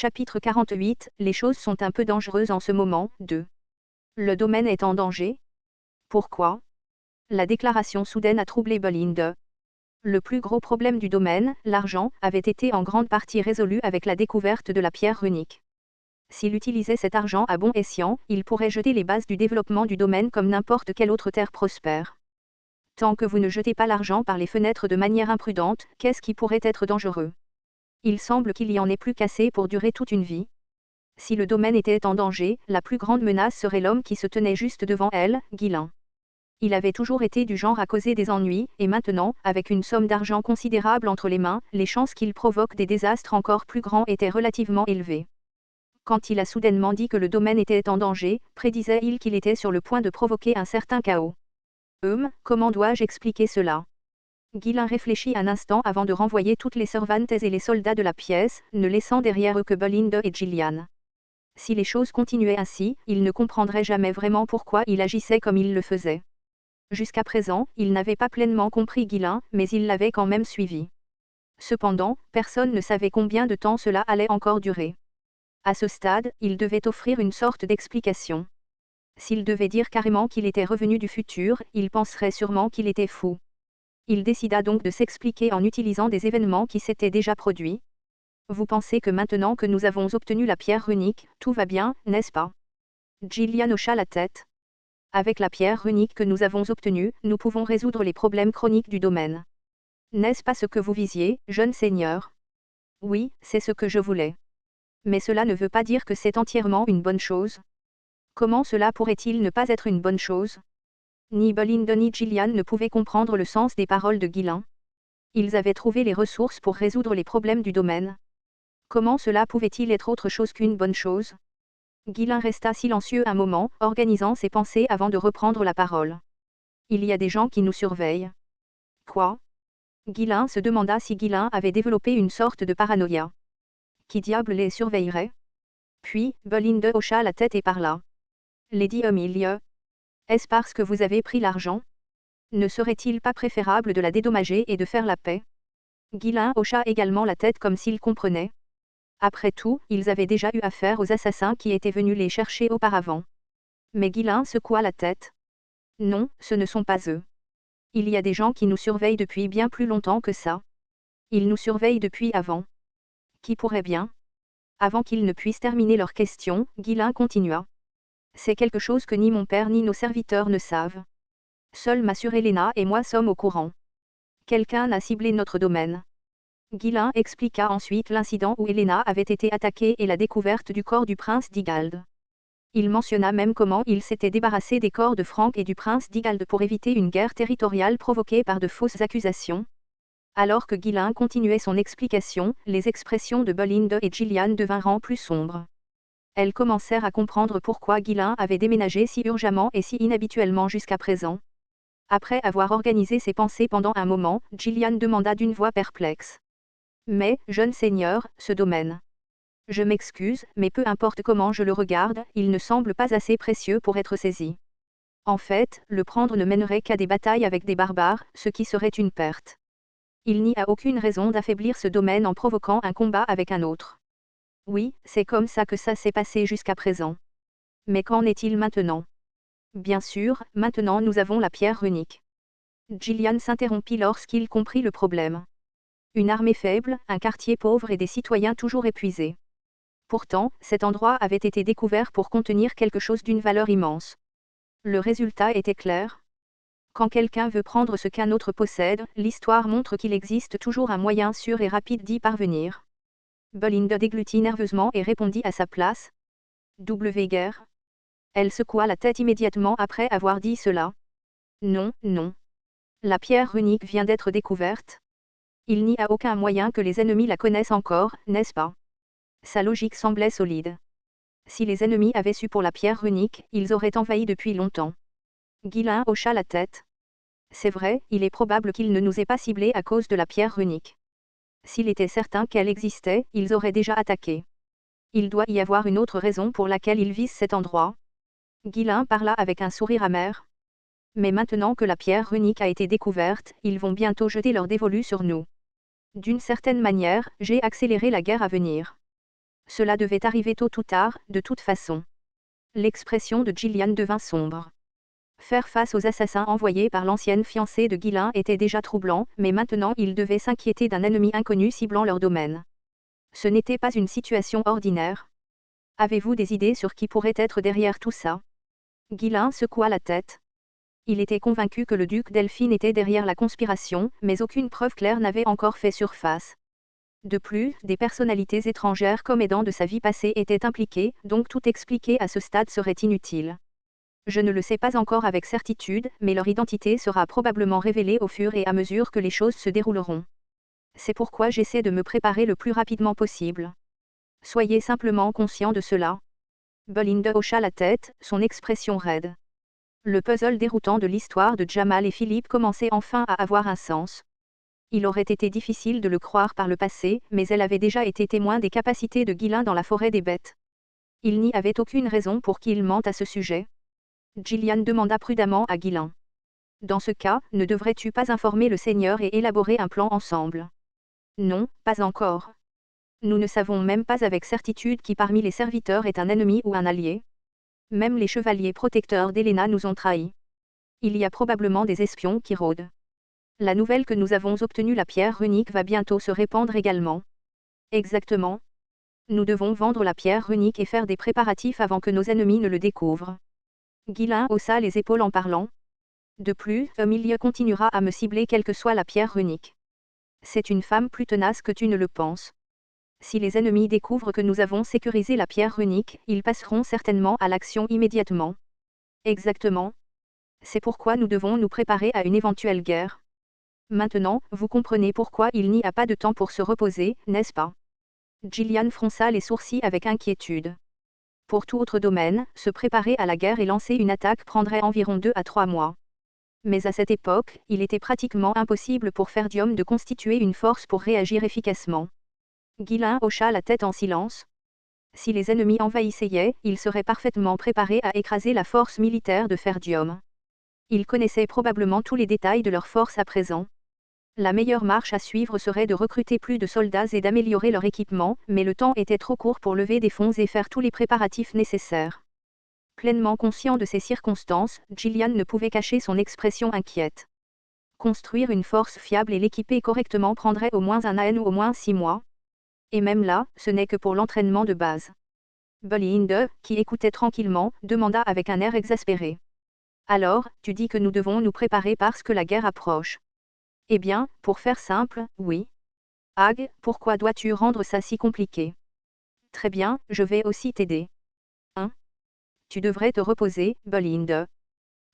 Chapitre 48, les choses sont un peu dangereuses en ce moment. 2. Le domaine est en danger. Pourquoi? La déclaration soudaine a troublé Bolinde. Le plus gros problème du domaine, l'argent, avait été en grande partie résolu avec la découverte de la pierre runique. S'il utilisait cet argent à bon escient, il pourrait jeter les bases du développement du domaine comme n'importe quelle autre terre prospère. Tant que vous ne jetez pas l'argent par les fenêtres de manière imprudente, qu'est-ce qui pourrait être dangereux? Il semble qu'il y en ait plus qu'assez pour durer toute une vie. Si le domaine était en danger, la plus grande menace serait l'homme qui se tenait juste devant elle, Guillain. Il avait toujours été du genre à causer des ennuis, et maintenant, avec une somme d'argent considérable entre les mains, les chances qu'il provoque des désastres encore plus grands étaient relativement élevées. Quand il a soudainement dit que le domaine était en danger, prédisait-il qu'il était sur le point de provoquer un certain chaos? Comment dois-je expliquer cela? Guillain réfléchit un instant avant de renvoyer toutes les servantes et les soldats de la pièce, ne laissant derrière eux que Bolinde et Gillian. Si les choses continuaient ainsi, il ne comprendrait jamais vraiment pourquoi il agissait comme il le faisait. Jusqu'à présent, il n'avait pas pleinement compris Guillain, mais il l'avait quand même suivi. Cependant, personne ne savait combien de temps cela allait encore durer. À ce stade, il devait offrir une sorte d'explication. S'il devait dire carrément qu'il était revenu du futur, il penserait sûrement qu'il était fou. Il décida donc de s'expliquer en utilisant des événements qui s'étaient déjà produits. Vous pensez que maintenant que nous avons obtenu la pierre runique, tout va bien, n'est-ce pas? Gillian hocha la tête. Avec la pierre runique que nous avons obtenue, nous pouvons résoudre les problèmes chroniques du domaine. N'est-ce pas ce que vous visiez, jeune seigneur? Oui, c'est ce que je voulais. Mais cela ne veut pas dire que c'est entièrement une bonne chose. Comment cela pourrait-il ne pas être une bonne chose? Ni Bolinde ni Gillian ne pouvaient comprendre le sens des paroles de Guillain. Ils avaient trouvé les ressources pour résoudre les problèmes du domaine. Comment cela pouvait-il être autre chose qu'une bonne chose? Guillain resta silencieux un moment, organisant ses pensées avant de reprendre la parole. Il y a des gens qui nous surveillent. Quoi? Guillain se demanda si Guillain avait développé une sorte de paranoïa. Qui diable les surveillerait? Puis, Bolinde hocha la tête et parla. Lady Amelia. Est-ce parce que vous avez pris l'argent? Ne serait-il pas préférable de la dédommager et de faire la paix? Guillain hocha également la tête comme s'il comprenait. Après tout, ils avaient déjà eu affaire aux assassins qui étaient venus les chercher auparavant. Mais Guillain secoua la tête. Non, ce ne sont pas eux. Il y a des gens qui nous surveillent depuis bien plus longtemps que ça. Ils nous surveillent depuis avant. Qui pourrait bien? Avant qu'ils ne puissent terminer leur question, Guillain continua. C'est quelque chose que ni mon père ni nos serviteurs ne savent. Seule ma sœur Helena et moi sommes au courant. Quelqu'un a ciblé notre domaine. Guillain expliqua ensuite l'incident où Helena avait été attaquée et la découverte du corps du prince d'Igald. Il mentionna même comment il s'était débarrassé des corps de Frank et du prince d'Igald pour éviter une guerre territoriale provoquée par de fausses accusations. Alors que Guillain continuait son explication, les expressions de Bolinde et Gillian devinrent plus sombres. Elles commencèrent à comprendre pourquoi Guillain avait déménagé si urgemment et si inhabituellement jusqu'à présent. Après avoir organisé ses pensées pendant un moment, Gillian demanda d'une voix perplexe. Mais, jeune seigneur, ce domaine. Je m'excuse, mais peu importe comment je le regarde, il ne semble pas assez précieux pour être saisi. En fait, le prendre ne mènerait qu'à des batailles avec des barbares, ce qui serait une perte. Il n'y a aucune raison d'affaiblir ce domaine en provoquant un combat avec un autre. Oui, c'est comme ça que ça s'est passé jusqu'à présent. Mais qu'en est-il maintenant? Bien sûr, maintenant nous avons la pierre runique. Gillian s'interrompit lorsqu'il comprit le problème. Une armée faible, un quartier pauvre et des citoyens toujours épuisés. Pourtant, cet endroit avait été découvert pour contenir quelque chose d'une valeur immense. Le résultat était clair. Quand quelqu'un veut prendre ce qu'un autre possède, l'histoire montre qu'il existe toujours un moyen sûr et rapide d'y parvenir. Bolinde déglutit nerveusement et répondit à sa place. Guerre. Elle secoua la tête immédiatement après avoir dit cela. Non, non. La pierre runique vient d'être découverte. Il n'y a aucun moyen que les ennemis la connaissent encore, n'est-ce pas? Sa logique semblait solide. Si les ennemis avaient su pour la pierre runique, ils auraient envahi depuis longtemps. Guillain hocha la tête. C'est vrai, il est probable qu'ils ne nous aient pas ciblés à cause de la pierre runique. S'il était certain qu'elle existait, ils auraient déjà attaqué. Il doit y avoir une autre raison pour laquelle ils visent cet endroit. Guillain parla avec un sourire amer. Mais maintenant que la pierre runique a été découverte, ils vont bientôt jeter leur dévolu sur nous. D'une certaine manière, j'ai accéléré la guerre à venir. Cela devait arriver tôt ou tard, de toute façon. L'expression de Gillian devint sombre. Faire face aux assassins envoyés par l'ancienne fiancée de Ghislain était déjà troublant, mais maintenant ils devaient s'inquiéter d'un ennemi inconnu ciblant leur domaine. Ce n'était pas une situation ordinaire. Avez-vous des idées sur qui pourrait être derrière tout ça? Ghislain secoua la tête. Il était convaincu que le duc Delphine était derrière la conspiration, mais aucune preuve claire n'avait encore fait surface. De plus, des personnalités étrangères comme aidant de sa vie passée étaient impliquées, donc tout expliquer à ce stade serait inutile. Je ne le sais pas encore avec certitude, mais leur identité sera probablement révélée au fur et à mesure que les choses se dérouleront. C'est pourquoi j'essaie de me préparer le plus rapidement possible. Soyez simplement conscient de cela. Bolinde hocha la tête, son expression raide. Le puzzle déroutant de l'histoire de Jamal et Philippe commençait enfin à avoir un sens. Il aurait été difficile de le croire par le passé, mais elle avait déjà été témoin des capacités de Ghislain dans la forêt des bêtes. Il n'y avait aucune raison pour qu'il mente à ce sujet. Gillian demanda prudemment à Ghislain. Dans ce cas, ne devrais-tu pas informer le Seigneur et élaborer un plan ensemble? Non, pas encore. Nous ne savons même pas avec certitude qui parmi les serviteurs est un ennemi ou un allié. Même les chevaliers protecteurs d'Helena nous ont trahis. Il y a probablement des espions qui rôdent. La nouvelle que nous avons obtenue, la pierre runique, va bientôt se répandre également. Exactement. Nous devons vendre la pierre runique et faire des préparatifs avant que nos ennemis ne le découvrent. Ghislain haussa les épaules en parlant. De plus, Emilie continuera à me cibler quelle que soit la pierre runique. C'est une femme plus tenace que tu ne le penses. Si les ennemis découvrent que nous avons sécurisé la pierre runique, ils passeront certainement à l'action immédiatement. Exactement. C'est pourquoi nous devons nous préparer à une éventuelle guerre. Maintenant, vous comprenez pourquoi il n'y a pas de temps pour se reposer, n'est-ce pas? Gillian fronça les sourcils avec inquiétude. Pour tout autre domaine, se préparer à la guerre et lancer une attaque prendrait environ 2 à 3 mois. Mais à cette époque, il était pratiquement impossible pour Ferdium de constituer une force pour réagir efficacement. Ghislain hocha la tête en silence. Si les ennemis envahissaient, il serait parfaitement préparé à écraser la force militaire de Ferdium. Il connaissait probablement tous les détails de leur force à présent. La meilleure marche à suivre serait de recruter plus de soldats et d'améliorer leur équipement, mais le temps était trop court pour lever des fonds et faire tous les préparatifs nécessaires. Pleinement conscient de ces circonstances, Gillian ne pouvait cacher son expression inquiète. Construire une force fiable et l'équiper correctement prendrait au moins un an ou au moins 6 mois. Et même là, ce n'est que pour l'entraînement de base. Bolinde, qui écoutait tranquillement, demanda avec un air exaspéré. Alors, tu dis que nous devons nous préparer parce que la guerre approche. Eh bien, pour faire simple, oui. Hag, pourquoi dois-tu rendre ça si compliqué? Très bien, je vais aussi t'aider. Hein? Tu devrais te reposer, Bolinde.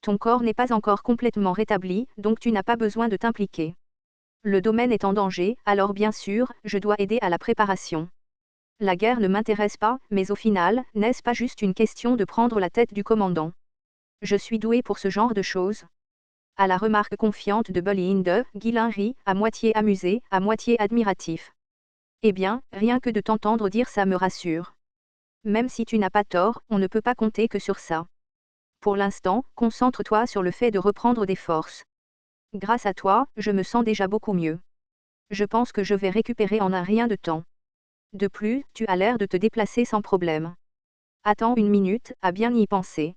Ton corps n'est pas encore complètement rétabli, donc tu n'as pas besoin de t'impliquer. Le domaine est en danger, alors bien sûr, je dois aider à la préparation. La guerre ne m'intéresse pas, mais au final, n'est-ce pas juste une question de prendre la tête du commandant? Je suis doué pour ce genre de choses. À la remarque confiante de Bolinde, Ghislain rit, à moitié amusé, à moitié admiratif. Eh bien, rien que de t'entendre dire ça me rassure. Même si tu n'as pas tort, on ne peut pas compter que sur ça. Pour l'instant, concentre-toi sur le fait de reprendre des forces. Grâce à toi, je me sens déjà beaucoup mieux. Je pense que je vais récupérer en un rien de temps. De plus, tu as l'air de te déplacer sans problème. Attends une minute, à bien y penser.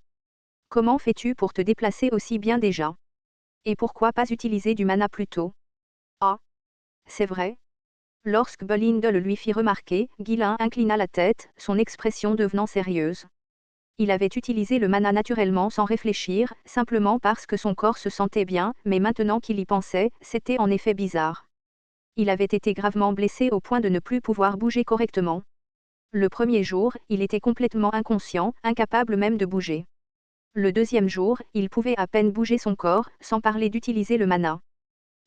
Comment fais-tu pour te déplacer aussi bien déjà? Et pourquoi pas utiliser du mana plus tôt? Ah, c'est vrai. Lorsque Bolinde le lui fit remarquer, Ghislain inclina la tête, son expression devenant sérieuse. Il avait utilisé le mana naturellement sans réfléchir, simplement parce que son corps se sentait bien, mais maintenant qu'il y pensait, c'était en effet bizarre. Il avait été gravement blessé au point de ne plus pouvoir bouger correctement. Le premier jour, il était complètement inconscient, incapable même de bouger. Le deuxième jour, il pouvait à peine bouger son corps, sans parler d'utiliser le mana.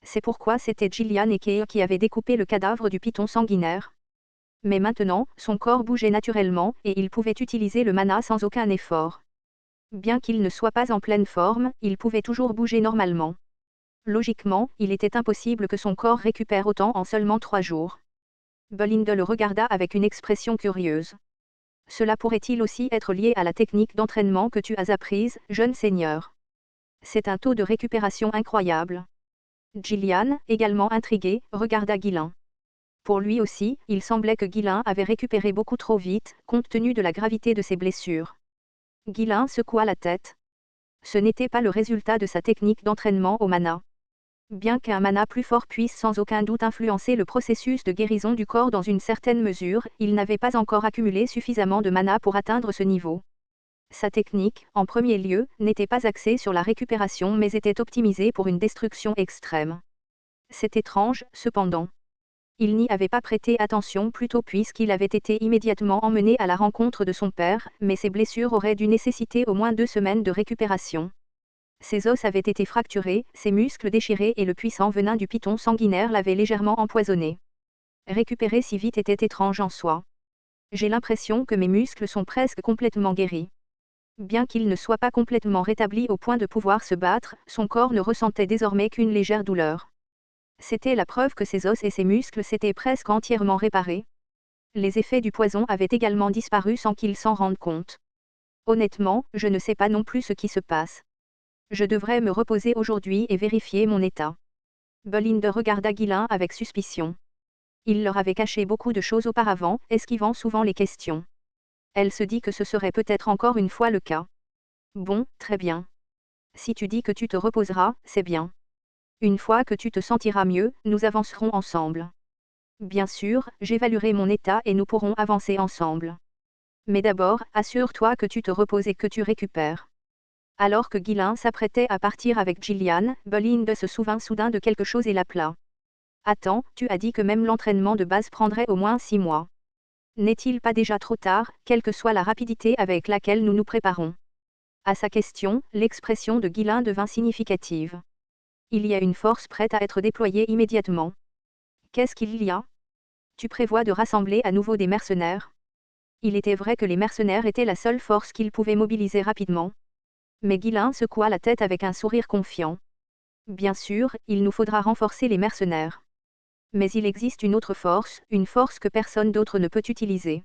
C'est pourquoi c'était Gillian et Kay qui avaient découpé le cadavre du python sanguinaire. Mais maintenant, son corps bougeait naturellement, et il pouvait utiliser le mana sans aucun effort. Bien qu'il ne soit pas en pleine forme, il pouvait toujours bouger normalement. Logiquement, il était impossible que son corps récupère autant en seulement 3 jours. Bolinde le regarda avec une expression curieuse. Cela pourrait-il aussi être lié à la technique d'entraînement que tu as apprise, jeune seigneur? C'est un taux de récupération incroyable. Gillian, également intriguée, regarda Ghislain. Pour lui aussi, il semblait que Guillain avait récupéré beaucoup trop vite, compte tenu de la gravité de ses blessures. Guillain secoua la tête. Ce n'était pas le résultat de sa technique d'entraînement au mana. Bien qu'un mana plus fort puisse sans aucun doute influencer le processus de guérison du corps dans une certaine mesure, il n'avait pas encore accumulé suffisamment de mana pour atteindre ce niveau. Sa technique, en premier lieu, n'était pas axée sur la récupération mais était optimisée pour une destruction extrême. C'est étrange, cependant. Il n'y avait pas prêté attention plus tôt puisqu'il avait été immédiatement emmené à la rencontre de son père, mais ses blessures auraient dû nécessiter au moins 2 semaines de récupération. Ses os avaient été fracturés, ses muscles déchirés et le puissant venin du python sanguinaire l'avait légèrement empoisonné. Récupérer si vite était étrange en soi. J'ai l'impression que mes muscles sont presque complètement guéris. Bien qu'il ne soit pas complètement rétabli au point de pouvoir se battre, son corps ne ressentait désormais qu'une légère douleur. C'était la preuve que ses os et ses muscles s'étaient presque entièrement réparés. Les effets du poison avaient également disparu sans qu'il s'en rende compte. Honnêtement, je ne sais pas non plus ce qui se passe. Je devrais me reposer aujourd'hui et vérifier mon état. Belinda regarda Guillain avec suspicion. Il leur avait caché beaucoup de choses auparavant, esquivant souvent les questions. Elle se dit que ce serait peut-être encore une fois le cas. Bon, très bien. Si tu dis que tu te reposeras, c'est bien. Une fois que tu te sentiras mieux, nous avancerons ensemble. Bien sûr, j'évaluerai mon état et nous pourrons avancer ensemble. Mais d'abord, assure-toi que tu te reposes et que tu récupères. Alors que Guillain s'apprêtait à partir avec Gillian, Belinda se souvint soudain de quelque chose et l'appela. Attends, tu as dit que même l'entraînement de base prendrait au moins 6 mois. N'est-il pas déjà trop tard, quelle que soit la rapidité avec laquelle nous nous préparons? À sa question, l'expression de Guillain devint significative. Il y a une force prête à être déployée immédiatement. Qu'est-ce qu'il y a? Tu prévois de rassembler à nouveau des mercenaires? Il était vrai que les mercenaires étaient la seule force qu'ils pouvaient mobiliser rapidement. Mais Guillain secoua la tête avec un sourire confiant. Bien sûr, il nous faudra renforcer les mercenaires. Mais il existe une autre force, une force que personne d'autre ne peut utiliser.